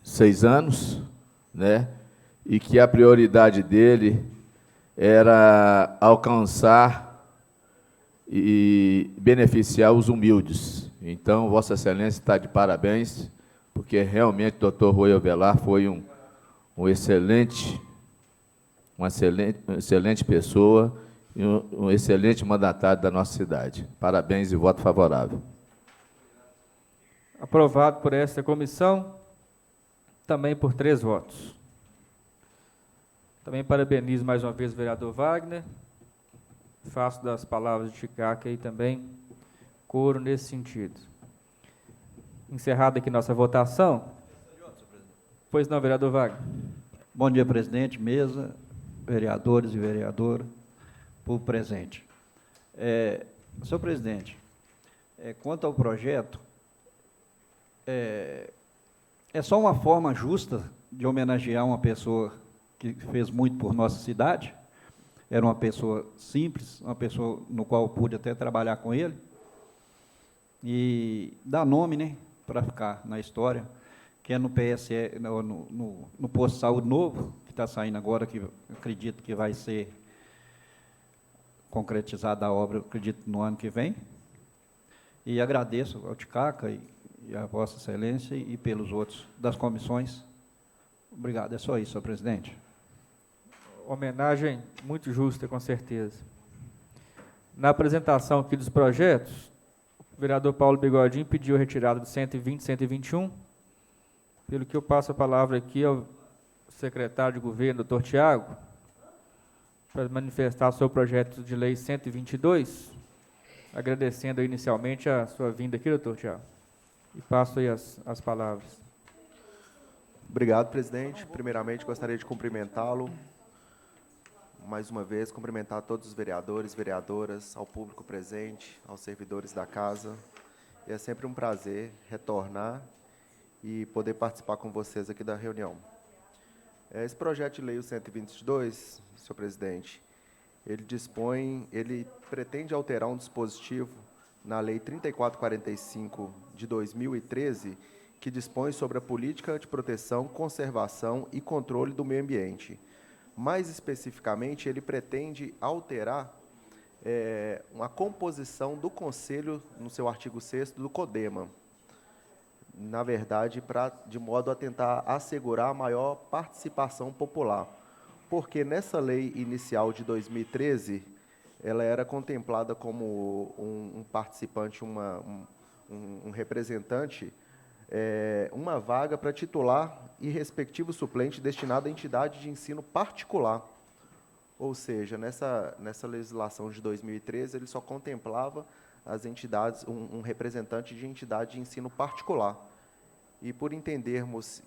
6 anos, né? E que a prioridade dele era alcançar e beneficiar os humildes. Então, Vossa Excelência está de parabéns, porque realmente o Dr. Rui Avelar foi uma excelente pessoa e um excelente mandatário da nossa cidade. Parabéns e voto favorável. Aprovado por esta comissão, também por 3 votos. Também parabenizo mais uma vez o vereador Wagner. Faço das palavras de Ticaca aí também coro nesse sentido. Encerrada aqui nossa votação. Pois não, vereador Wagner. Bom dia, presidente, mesa, vereadores e vereadoras, povo presente. Senhor presidente, quanto ao projeto, é só uma forma justa de homenagear uma pessoa que fez muito por nossa cidade. Era uma pessoa simples, uma pessoa no qual eu pude até trabalhar com ele, e dar nome, né, para ficar na história, que é no PSE, no posto de saúde novo, que está saindo agora, que eu acredito que vai ser concretizada a obra, eu acredito, no ano que vem. E agradeço ao Ticaca e a Vossa Excelência e pelos outros das comissões. Obrigado, é só isso, senhor presidente. Homenagem muito justa, com certeza. Na apresentação aqui dos projetos, o vereador Paulo Bigodinho pediu a retirada do 120 e 121, pelo que eu passo a palavra aqui ao secretário de governo, doutor Tiago, para manifestar o seu projeto de lei 122, agradecendo inicialmente a sua vinda aqui, doutor Tiago, e passo aí as palavras. Obrigado, presidente. Primeiramente, gostaria de cumprimentá-lo, mais uma vez, cumprimentar todos os vereadores, vereadoras, ao público presente, aos servidores da casa. E é sempre um prazer retornar e poder participar com vocês aqui da reunião. Esse projeto de lei, o 122, senhor presidente, ele pretende alterar um dispositivo na Lei 3445 de 2013, que dispõe sobre a política de proteção, conservação e controle do meio ambiente. Mais especificamente, ele pretende alterar uma composição do Conselho, no seu artigo 6º, do CODEMA, na verdade, de modo a tentar assegurar a maior participação popular. Porque nessa lei inicial de 2013, ela era contemplada como um participante, um representante, uma vaga para titular e respectivo suplente destinado à entidade de ensino particular. Ou seja, nessa legislação de 2013, ele só contemplava as entidades, um representante de entidade de ensino particular. E por entendermos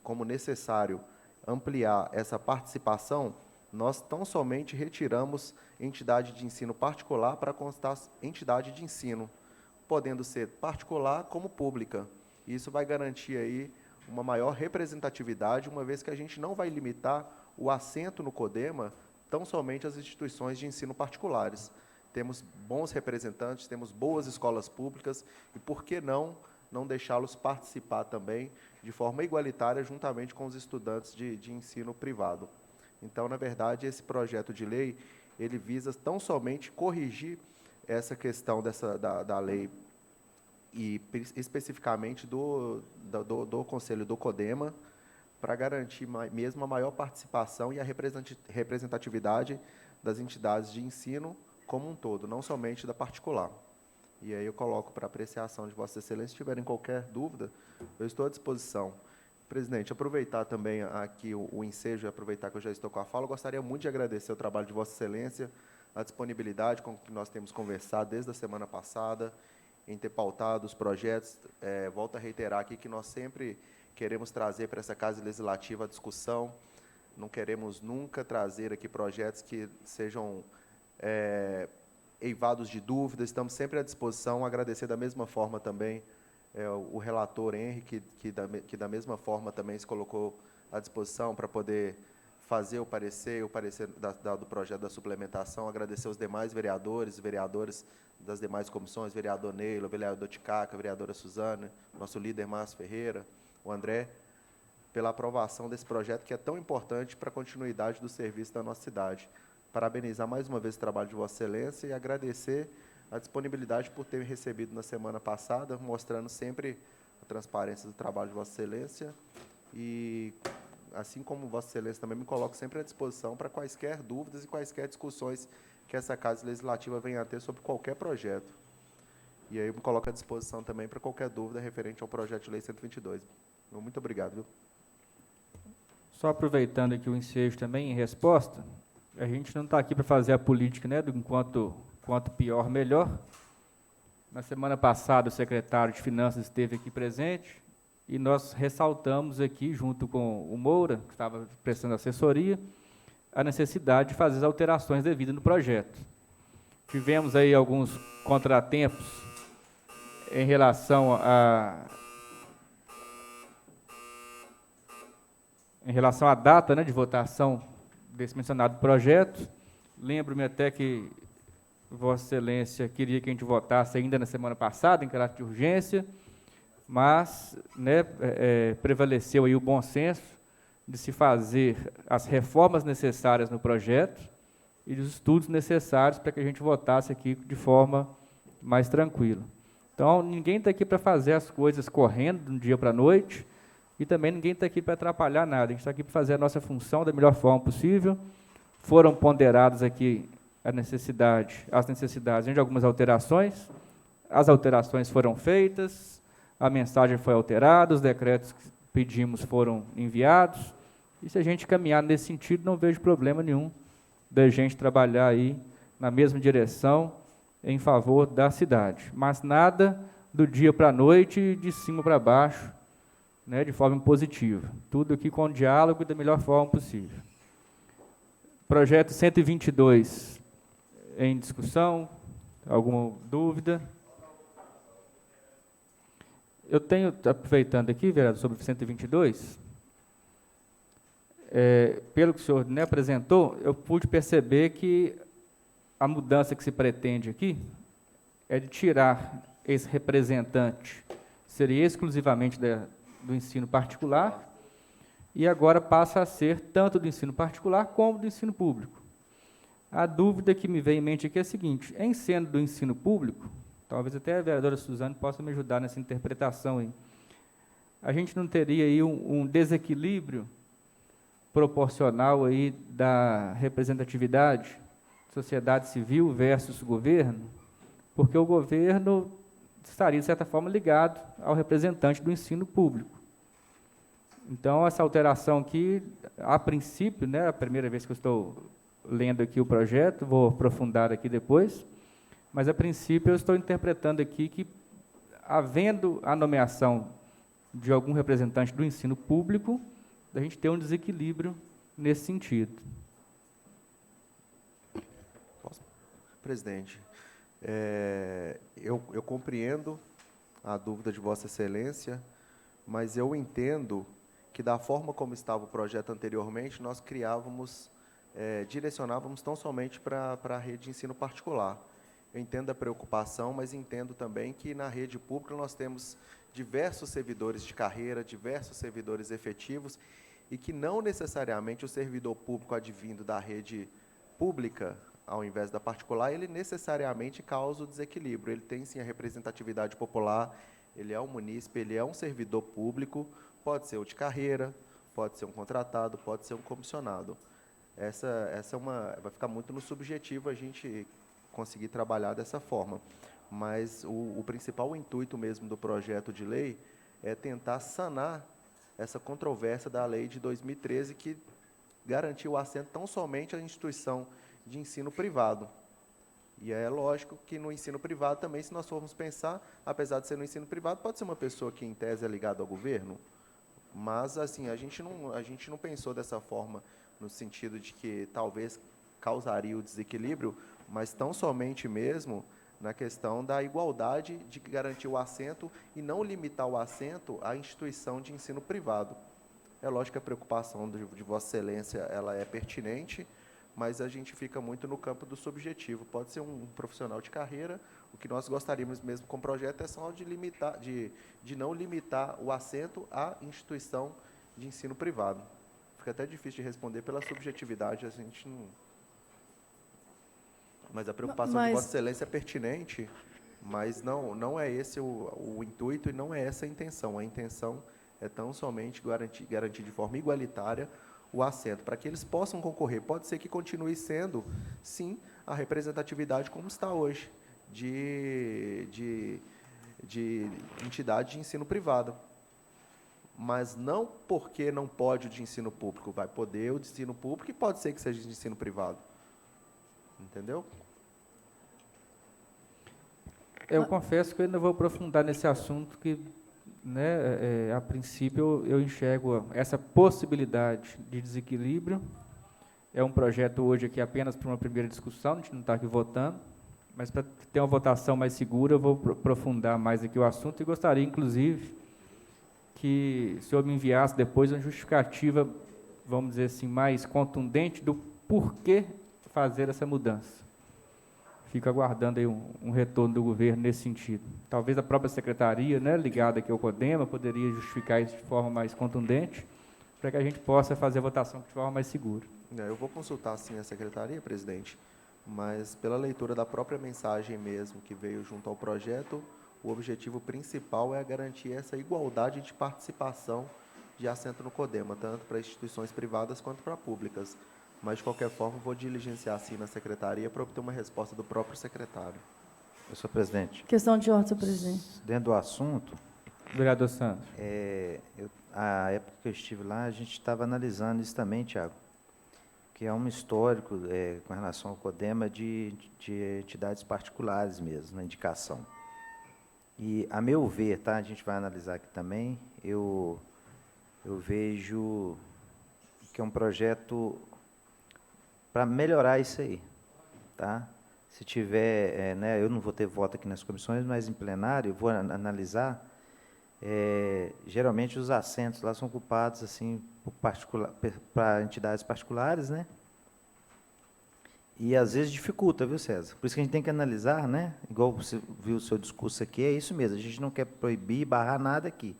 como necessário ampliar essa participação, nós tão somente retiramos entidade de ensino particular para constar entidade de ensino, podendo ser particular como pública. Isso vai garantir aí uma maior representatividade, uma vez que a gente não vai limitar o assento no CODEMA tão somente às instituições de ensino particulares. Temos bons representantes, temos boas escolas públicas, e por que não deixá-los participar também de forma igualitária juntamente com os estudantes de ensino privado. Então, na verdade, esse projeto de lei, ele visa tão somente corrigir essa questão da lei, e especificamente do Conselho do CODEMA, para garantir mesmo a maior participação e a representatividade das entidades de ensino como um todo, não somente da particular. E aí eu coloco para apreciação de Vossa Excelência. Se tiverem qualquer dúvida, eu estou à disposição. Presidente, aproveitar também aqui o ensejo, e aproveitar que eu já estou com a fala, eu gostaria muito de agradecer o trabalho de Vossa Excelência, a disponibilidade com que nós temos conversado desde a semana passada, em ter pautado os projetos. Volto a reiterar aqui que nós sempre queremos trazer para essa Casa Legislativa a discussão, não queremos nunca trazer aqui projetos que sejam eivados de dúvidas, estamos sempre à disposição. Agradecer da mesma forma também o relator Henrique, que da mesma forma também se colocou à disposição para poder fazer o parecer do projeto da suplementação. Agradecer aos demais vereadores e vereadoras das demais comissões, vereador Neilo, vereador Ticaca, vereadora Suzana, nosso líder Márcio Ferreira, o André, pela aprovação desse projeto que é tão importante para a continuidade do serviço da nossa cidade. Parabenizar mais uma vez o trabalho de Vossa Excelência e agradecer a disponibilidade por ter me recebido na semana passada, mostrando sempre a transparência do trabalho de Vossa Excelência. E, assim como Vossa Excelência, também me coloco sempre à disposição para quaisquer dúvidas e quaisquer discussões que essa Casa Legislativa venha a ter sobre qualquer projeto. E aí eu me coloco à disposição também para qualquer dúvida referente ao projeto de lei 122. Muito obrigado. Viu? Só aproveitando aqui o ensejo também, em resposta, a gente não está aqui para fazer a política, né, do quanto pior, melhor. Na semana passada, o secretário de Finanças esteve aqui presente e nós ressaltamos aqui, junto com o Moura, que estava prestando assessoria, a necessidade de fazer as alterações devidas no projeto. Tivemos aí alguns contratempos em relação à data, né, de votação desse mencionado projeto. Lembro-me até que Vossa Excelência queria que a gente votasse ainda na semana passada, em caráter de urgência, mas, né, prevaleceu aí o bom senso de se fazer as reformas necessárias no projeto e os estudos necessários para que a gente votasse aqui de forma mais tranquila. Então, ninguém está aqui para fazer as coisas correndo de um dia para a noite, e também ninguém está aqui para atrapalhar nada. A gente está aqui para fazer a nossa função da melhor forma possível. Foram ponderadas aqui as necessidades de algumas alterações. As alterações foram feitas, a mensagem foi alterada, os decretos que pedimos foram enviados. E se a gente caminhar nesse sentido, não vejo problema nenhum da gente trabalhar aí na mesma direção em favor da cidade. Mas nada do dia para a noite, de cima para baixo, né, de forma positiva. Tudo aqui com diálogo e da melhor forma possível. Projeto 122 em discussão. Alguma dúvida? Eu tenho, aproveitando aqui, vereador, sobre o 122, pelo que o senhor, né, apresentou, eu pude perceber que a mudança que se pretende aqui é de tirar esse representante, seria exclusivamente do ensino particular, e agora passa a ser tanto do ensino particular como do ensino público. A dúvida que me vem em mente aqui é a seguinte: em sendo do ensino público, talvez até a vereadora Suzane possa me ajudar nessa interpretação aí, a gente não teria aí um desequilíbrio proporcional aí da representatividade sociedade civil versus governo, porque o governo estaria, de certa forma, ligado ao representante do ensino público. Então, essa alteração aqui, a princípio, né, a primeira vez que eu estou lendo aqui o projeto, vou aprofundar aqui depois, mas, a princípio, eu estou interpretando aqui que, havendo a nomeação de algum representante do ensino público, a gente ter um desequilíbrio nesse sentido. Presidente, eu compreendo a dúvida de Vossa Excelência, mas eu entendo que, da forma como estava o projeto anteriormente, nós direcionávamos tão somente para a rede de ensino particular. Eu entendo a preocupação, mas entendo também que, na rede pública, nós temos diversos servidores de carreira, diversos servidores efetivos, e que não necessariamente o servidor público advindo da rede pública, ao invés da particular, ele necessariamente causa o desequilíbrio. Ele tem, sim, a representatividade popular, ele é um munícipe, ele é um servidor público, pode ser o de carreira, pode ser um contratado, pode ser um comissionado. Vai ficar muito no subjetivo a gente conseguir trabalhar dessa forma. Mas o principal intuito mesmo do projeto de lei é tentar sanar essa controvérsia da lei de 2013, que garantiu o assento tão somente à instituição de ensino privado. E é lógico que no ensino privado também, se nós formos pensar, apesar de ser no ensino privado, pode ser uma pessoa que, em tese, é ligada ao governo, mas, assim, a gente não pensou dessa forma, no sentido de que talvez causaria o desequilíbrio, mas tão somente mesmo na questão da igualdade de garantir o assento e não limitar o assento à instituição de ensino privado. É lógico que a preocupação de Vossa Excelência ela é pertinente, mas a gente fica muito no campo do subjetivo. Pode ser um profissional de carreira, o que nós gostaríamos mesmo com o projeto é só de não limitar o assento à instituição de ensino privado. Fica até difícil de responder pela subjetividade, a gente não... Mas a preocupação de Vossa Excelência é pertinente, mas não é esse o intuito e não é essa a intenção. A intenção é tão somente garantir de forma igualitária o assento, para que eles possam concorrer. Pode ser que continue sendo, sim, a representatividade como está hoje, de entidade de ensino privado. Mas não porque não pode o de ensino público, vai poder o de ensino público e pode ser que seja de ensino privado. Entendeu? Eu confesso que eu ainda vou aprofundar nesse assunto, que, né, a princípio, eu enxergo essa possibilidade de desequilíbrio. É um projeto hoje aqui apenas para uma primeira discussão, a gente não está aqui votando, mas para ter uma votação mais segura, eu vou aprofundar mais aqui o assunto e gostaria, inclusive, que o senhor me enviasse depois uma justificativa, vamos dizer assim, mais contundente do porquê fazer essa mudança. Fico aguardando aí um retorno do governo nesse sentido. Talvez a própria secretaria, né, ligada aqui ao CODEMA, poderia justificar isso de forma mais contundente, para que a gente possa fazer a votação de forma mais segura. Eu vou consultar, sim, a secretaria, presidente, mas pela leitura da própria mensagem mesmo que veio junto ao projeto, o objetivo principal é garantir essa igualdade de participação de assento no CODEMA, tanto para instituições privadas quanto para públicas. Mas, de qualquer forma, vou diligenciar, sim, na secretaria para obter uma resposta do próprio secretário. Senhor presidente. Questão de ordem, senhor presidente. Dentro do assunto... Vereador Santos. A época que eu estive lá, a gente estava analisando isso também, Tiago, que é um histórico com relação ao CODEMA de entidades particulares mesmo, na indicação. E, a meu ver, tá, a gente vai analisar aqui também, eu vejo que é um projeto para melhorar isso aí, tá? Se tiver, eu não vou ter voto aqui nas comissões, mas em plenário eu vou analisar. Geralmente os assentos lá são ocupados assim para entidades particulares, né? E às vezes dificulta, viu, César? Por isso que a gente tem que analisar, né? Igual você viu o seu discurso aqui, é isso mesmo. A gente não quer proibir, barrar nada aqui.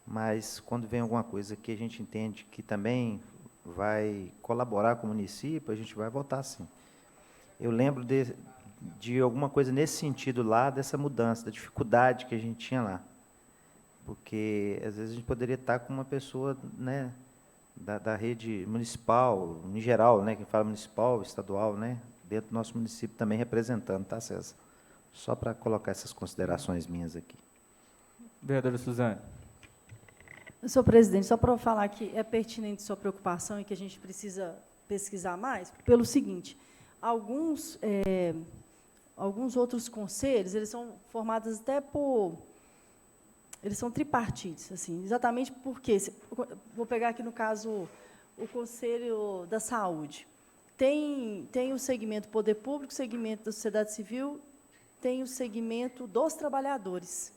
Mas quando vem alguma coisa que a gente entende que também vai colaborar com o município, a gente vai votar sim. Eu lembro de alguma coisa nesse sentido lá, dessa mudança, da dificuldade que a gente tinha lá. Porque, às vezes, a gente poderia estar com uma pessoa, da rede municipal, em geral, quem fala municipal, estadual, dentro do nosso município também representando, tá, César? Só para colocar essas considerações minhas aqui. Vereadora Suzane. Senhor presidente, só para falar que é pertinente sua preocupação e que a gente precisa pesquisar mais, pelo seguinte, alguns outros conselhos, eles são formados até por... Eles são tripartites, assim, exatamente porque... Vou pegar aqui, no caso, o Conselho da Saúde. Tem o segmento Poder Público, o segmento da sociedade civil, tem o segmento dos trabalhadores,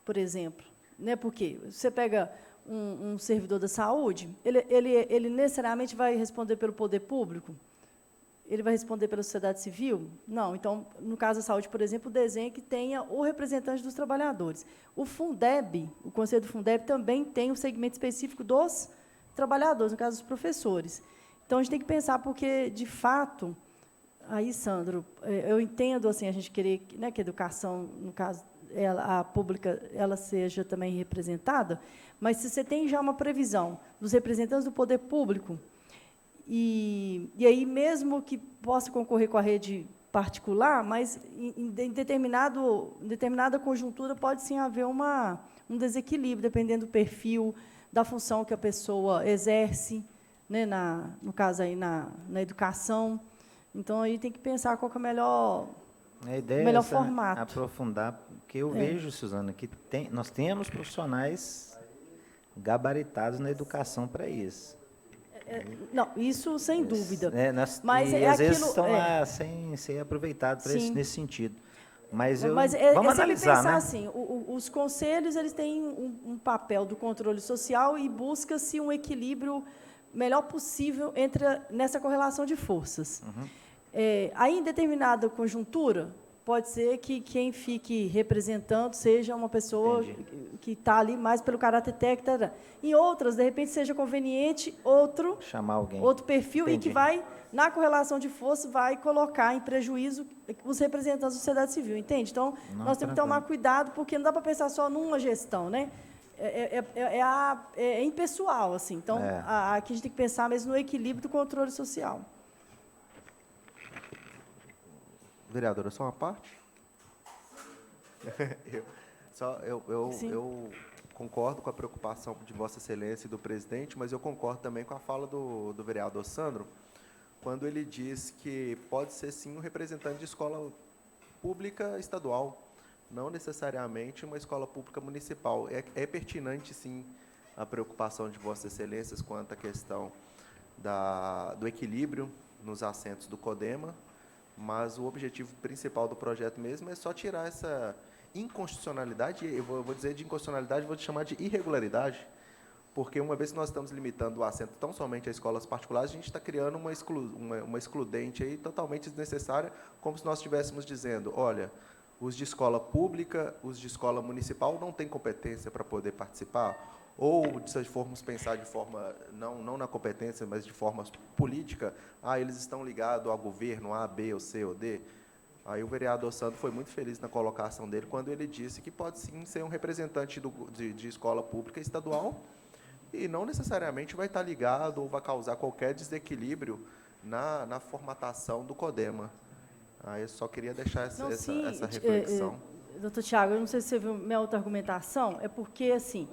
por exemplo. Né? Porque você pega um servidor da saúde, ele necessariamente vai responder pelo poder público? Ele vai responder pela sociedade civil? Não. Então, no caso da saúde, por exemplo, o desenho que tenha o representante dos trabalhadores. O Fundeb, o Conselho do Fundeb, também tem um segmento específico dos trabalhadores, no caso dos professores. Então, a gente tem que pensar, porque, de fato, aí, Sandro, eu entendo assim, a gente querer, né, que a educação, no caso, a pública, ela seja também representada, mas se você tem já uma previsão dos representantes do poder público, e aí, mesmo que possa concorrer com a rede particular, mas em determinada conjuntura pode sim haver um desequilíbrio, dependendo do perfil, da função que a pessoa exerce, né, no caso aí na educação. Então, aí tem que pensar qual que é o melhor formato. Aprofundar, porque eu vejo, Suzana, que nós temos profissionais gabaritados na educação para isso. Não, isso sem dúvida. Mas às vezes estão lá sem ser aproveitados nesse sentido. Mas vamos analisar, pensar, né? Assim, os conselhos, eles têm um papel do controle social e busca-se um equilíbrio melhor possível nessa correlação de forças. Uhum. Aí, em determinada conjuntura, pode ser que quem fique representando seja uma pessoa que está ali mais pelo caráter técnico. Em outras, de repente, seja conveniente chamar alguém, outro perfil, e que vai, na correlação de força, vai colocar em prejuízo os representantes da sociedade civil, entende? Então, nós temos que tomar cuidado, porque não dá para pensar só numa gestão, né? É impessoal, assim. Então, aqui a gente tem que pensar mesmo no equilíbrio do controle social. Vereadora, só uma parte? Eu concordo com a preocupação de Vossa Excelência e do presidente, mas eu concordo também com a fala do vereador Sandro, quando ele diz que pode ser, sim, um representante de escola pública estadual, não necessariamente uma escola pública municipal. É pertinente, sim, a preocupação de Vossa Excelências quanto à questão do equilíbrio nos assentos do CODEMA, mas o objetivo principal do projeto mesmo é só tirar essa inconstitucionalidade, eu vou dizer de inconstitucionalidade, vou chamar de irregularidade, porque uma vez que nós estamos limitando o assento tão somente a escolas particulares, a gente está criando uma excludente aí totalmente desnecessária, como se nós estivéssemos dizendo, olha, os de escola pública, os de escola municipal não têm competência para poder participar, ou, se formos pensar de forma, não na competência, mas de forma política, eles estão ligados ao governo A, B, ou C, ou D. Aí o vereador Sandro foi muito feliz na colocação dele, quando ele disse que pode, sim, ser um representante de escola pública estadual, e não necessariamente vai estar ligado ou vai causar qualquer desequilíbrio na formatação do CODEMA. Aí eu só queria deixar essa reflexão. Doutor Tiago, eu não sei se você viu minha outra argumentação, é porque, assim,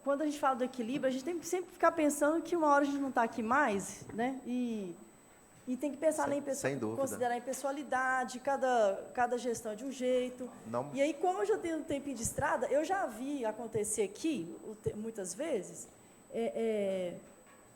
quando a gente fala do equilíbrio, a gente tem que sempre ficar pensando que uma hora a gente não está aqui mais, né? E tem que pensar sem dúvida, considerar a impessoalidade, cada gestão de um jeito. E aí, como eu já tenho um tempinho de estrada, eu já vi acontecer aqui, muitas vezes,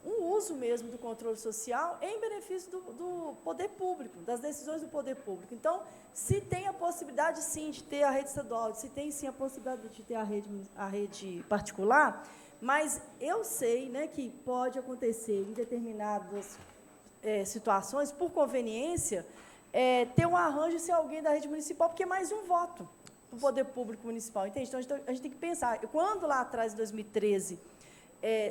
um uso mesmo do controle social em benefício do poder público, das decisões do poder público. Então, se tem a possibilidade, sim, de ter a rede estadual, se tem, sim, a possibilidade de ter a rede particular, mas eu sei, né, que pode acontecer em determinadas situações, por conveniência, ter um arranjo ser alguém da rede municipal, porque é mais um voto do poder público municipal, entende? Então, a gente tem que pensar. Quando lá atrás, em 2013,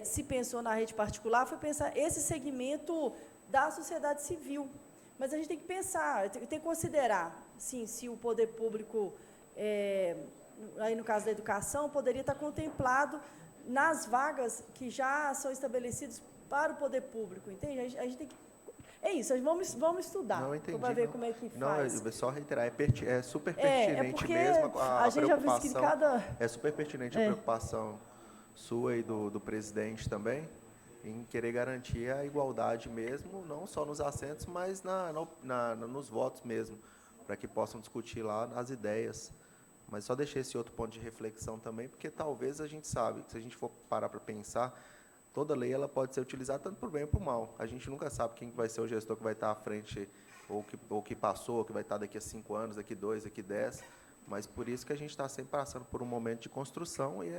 se pensou na rede particular, foi pensar esse segmento da sociedade civil. Mas a gente tem que pensar, tem que considerar, sim, se o poder público, aí no caso da educação, poderia estar contemplado nas vagas que já são estabelecidas para o poder público, entende? A gente tem que... É isso, vamos estudar. Não entendi. Para ver como é que faz. Não, é só reiterar, é super pertinente mesmo a gente já viu que cada... É super pertinente a preocupação sua e do presidente também, em querer garantir a igualdade mesmo, não só nos assentos, mas nos votos mesmo, para que possam discutir lá as ideias. Mas só deixei esse outro ponto de reflexão também, porque talvez a gente sabe, que se a gente for parar para pensar, toda lei ela pode ser utilizada tanto para o bem ou para o mal. A gente nunca sabe quem vai ser o gestor que vai estar à frente, ou que passou, ou que vai estar daqui a 5 anos, daqui 2, daqui 10. Mas por isso que a gente está sempre passando por um momento de construção e,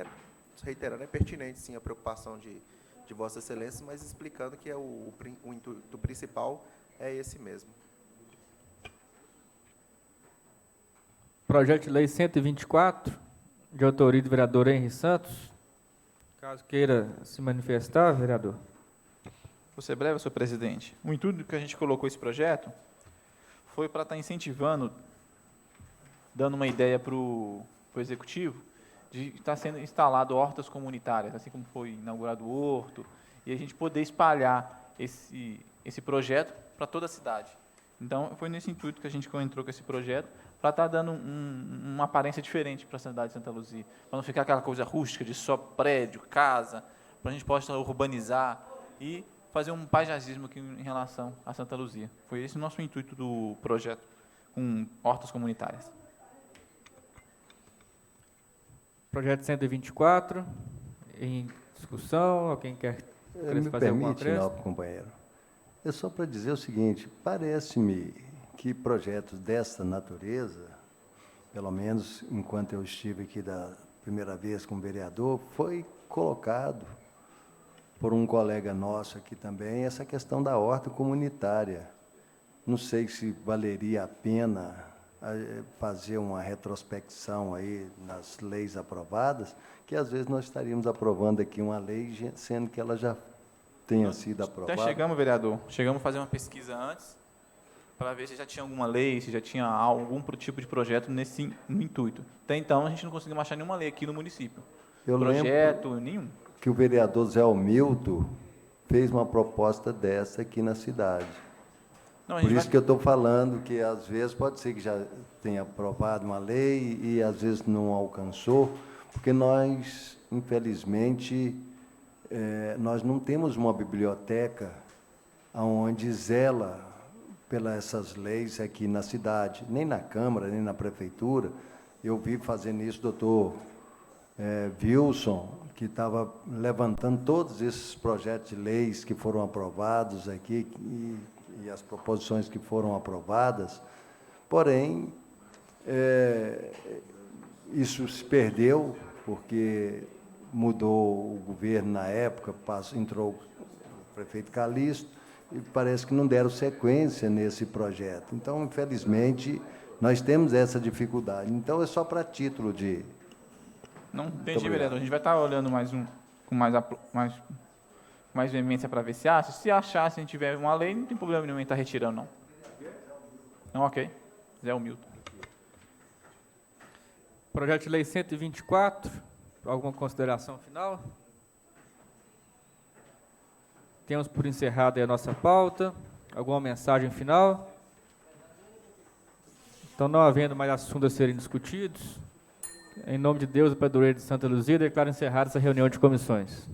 reiterando, é pertinente, sim, a preocupação de Vossa Excelência, mas explicando que o intuito principal é esse mesmo. Projeto de Lei 124, de autoria do vereador Henri Santos. Caso queira se manifestar, vereador. Vou ser breve, senhor presidente. O intuito que a gente colocou esse projeto foi para estar incentivando, dando uma ideia para o executivo, de estar sendo instalado hortas comunitárias, assim como foi inaugurado o horto, e a gente poder espalhar esse projeto para toda a cidade. Então, foi nesse intuito que a gente entrou com esse projeto, para estar dando uma aparência diferente para a cidade de Santa Luzia, para não ficar aquela coisa rústica de só prédio, casa, para a gente possa urbanizar e fazer um paisagismo aqui em relação a Santa Luzia. Foi esse o nosso intuito do projeto, com hortas comunitárias. Projeto 124, em discussão, alguém quer fazer alguma coisa? Nobre companheiro. É só para dizer o seguinte, parece-me que projetos dessa natureza, pelo menos enquanto eu estive aqui da primeira vez como vereador, foi colocado por um colega nosso aqui também, essa questão da horta comunitária. Não sei se valeria a pena fazer uma retrospecção aí nas leis aprovadas, que às vezes nós estaríamos aprovando aqui uma lei, sendo que ela já tenha sido aprovada. Até chegamos, vereador, a fazer uma pesquisa antes, para ver se já tinha alguma lei, se já tinha algum tipo de projeto no intuito. Até então, a gente não conseguiu achar nenhuma lei aqui no município. Projeto nenhum. Que o vereador Zé Almilton fez uma proposta dessa aqui na cidade. Não, por isso que eu estou falando que, às vezes, pode ser que já tenha aprovado uma lei e, às vezes, não alcançou, porque nós, infelizmente, nós não temos uma biblioteca onde zela pelas essas leis aqui na cidade, nem na Câmara, nem na Prefeitura. Eu vi fazendo isso o doutor Wilson, que estava levantando todos esses projetos de leis que foram aprovados aqui e as proposições que foram aprovadas. Porém, isso se perdeu, porque mudou o governo na época, entrou o prefeito Calixto, e parece que não deram sequência nesse projeto. Então, infelizmente, nós temos essa dificuldade. Então, é só para título de... Não entendi, vereador. A gente vai estar olhando com mais veemência para ver se acha. Se achar, se a gente tiver uma lei, não tem problema nenhum em estar retirando, não. Não, ok. Zé Humilton. Projeto de Lei 124, alguma consideração final? Temos por encerrada a nossa pauta. Alguma mensagem final? Então, não havendo mais assuntos a serem discutidos, em nome de Deus, o padroeiro de Santa Luzia, declaro encerrada essa reunião de comissões.